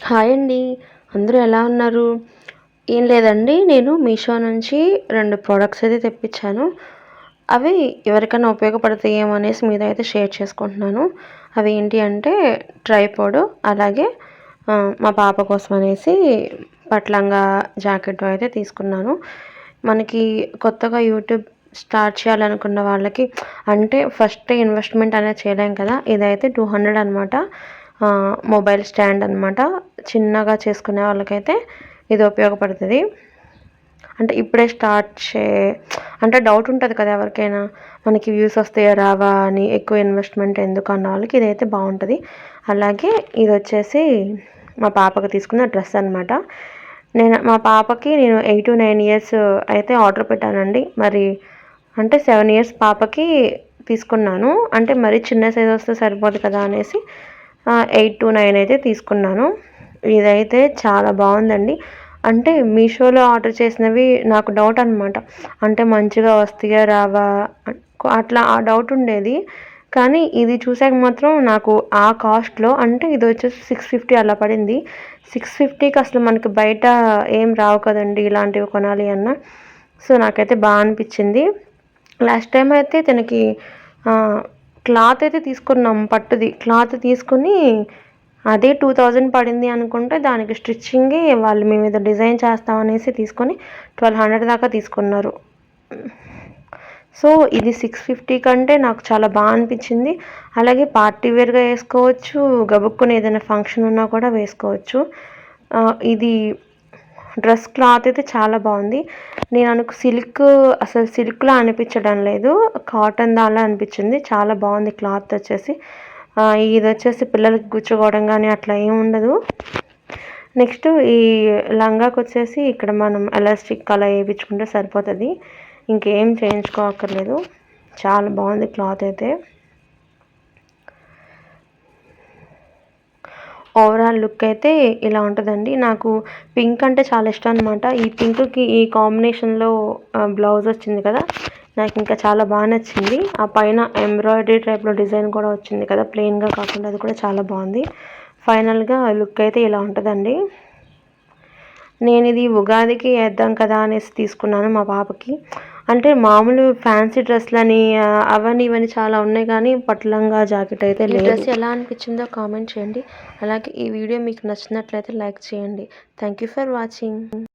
Hi అండి. అందరూ ఎలా ఉన్నారు? ఏం లేదండి. నేను మీషో నుంచి 2 ప్రొడక్ట్స్ అయితే తెప్పించాను. అవి ఎవరికైనా ఉపయోగపడతాయేమో అనేసి మీతో అయితే షేర్ చేసుకుంటున్నాను. అవి ఏంటి అంటే ట్రైపాడ్, అలాగే మా పాప కోసం అనేసి పట్లంగా జాకెట్ అయితే తీసుకున్నాను. మనకి కొత్తగా యూట్యూబ్ స్టార్ట్ చేయాలనుకున్న వాళ్ళకి అంటే ఫస్ట్ ఇన్వెస్ట్‌మెంట్ అనేది చేయలేం కదా! ఇదైతే 200 అనమాట. మొబైల్ స్టాండ్ అనమాట. చిన్నగా చేసుకునే వాళ్ళకైతే ఇది ఉపయోగపడుతది. అంటే ఇప్పుడే స్టార్ట్ అంటే డౌట్ ఉంటది కదా ఎవరికైనా. మనకి వ్యూస్ వస్తాయా? రావా? అని ఎక్కువ ఇన్వెస్ట్‌మెంట్ ఎందుకు అన్న వాళ్ళకి ఇదైతే బావుంటది. అలాగే ఇదొచ్చేసి మా పాపకి తీసుకున్న డ్రెస్ అనమాట. మా పాపకి నేను 8-9 ఇయర్స్ అయితే ఆర్డర్ పెట్టానండి. మరి అంటే 7 ఇయర్స్ పాపకి తీసుకున్నాను. అంటే మరీ చిన్న సైజ్ వస్తే సరిపోదు కదా అనేసి 8-9 అయితే తీసుకున్నాను. ఇదైతే చాలా బావుందండి. అంటే మీషోలో ఆర్డర్ చేసినవి నాకు డౌట్ అనమాట. అంటే మంచిగా వస్తాయా? రావా? అట్లా ఆ డౌట్ ఉండేది. కానీ ఇది చూసాక మాత్రం నాకు ఆ కాస్ట్‌లో అంటే ఇదొచ్చేసి 650 అలా పడింది. 650కి అసలు మనకి బయట ఏం రావు కదండీ! ఇలాంటివి కొనాలి అన్నా. సో, నాకైతే అనిపిచ్చింది. లాస్ట్ టైమ్ అయితే తనకి క్లాత్ అయితే తీసుకున్నాం పట్టుది. క్లాత్ తీసుకొని అదే 2000 పడింది అనుకుంటే దానికి స్టిచ్చింగే వాళ్ళు మేమేదో డిజైన్ చేస్తాం అనేసి తీసుకొని 1200 దాకా తీసుకున్నారు. సో, ఇది 650 కంటే నాకు చాలా అనిపిచ్చింది. అలాగే పార్టీ వేర్‌గా ఏసుకోవచ్చు. గబుక్కున ఏదైనా ఫంక్షన్ ఉన్నా కూడా వేసుకోవచ్చు. ఇది డ్రెస్ క్లాత్ అయితే చాలా బావుంది. అసలు సిల్క్‌లా అనిపించడం లేదు. కాటన్ దానిలా అనిపించింది. చాలా బావుంది క్లాత్ వచ్చేసి. ఇదొచ్చేసి పిల్లలకి గుచ్చుకోవడం గానీ అట్లా ఏముండదు. నెక్స్ట్ ఈ లంగాకొచ్చేసి ఇక్కడ మనం ఎలాస్టిక్ అలా ఏపించుకుంటే సరిపోతది. ఇంకేం చేయించుకోక్కర్లేదు. చాలా బావుంది క్లాత్ అయితే. ఓవరాల్ లుక్ అయితే ఇలా ఉంటదండి. నాకు పింక్ అంటే చాలా ఇష్టం అనమాట. ఈ పింక్‌కి ఈ కాంబినేషన్‌లో బ్లౌజ్ వచ్చింది కదా! నాకింకా చాలా నచ్చింది. ఆ పైన ఎంబ్రాయిడరీ టైప్‌లో డిజైన్ కూడా వచ్చింది కదా! ప్లెయిన్‌గా కాకుండా అది కూడా చాలా బావుంది. ఫైనల్‌గా లుక్ అయితే ఇలా ఉంటదండి. నేనిది ఉగాదికి ఏద్దాం కదా అనేసి తీసుకున్నాను మా పాపకి. అంటే మామూలు ఫ్యాన్సీ డ్రెస్‌లని అవని ఇవని చాలా ఉన్నాయి కానీ పట్టు లంగా జాకెట్ అయితే లేదు. ఈ డ్రెస్ ఎలా అనిపించిందో కామెంట్ చేయండి. అలాగే ఈ వీడియో మీకు నచ్చినట్లయితే లైక్ చేయండి. Thank you for watching.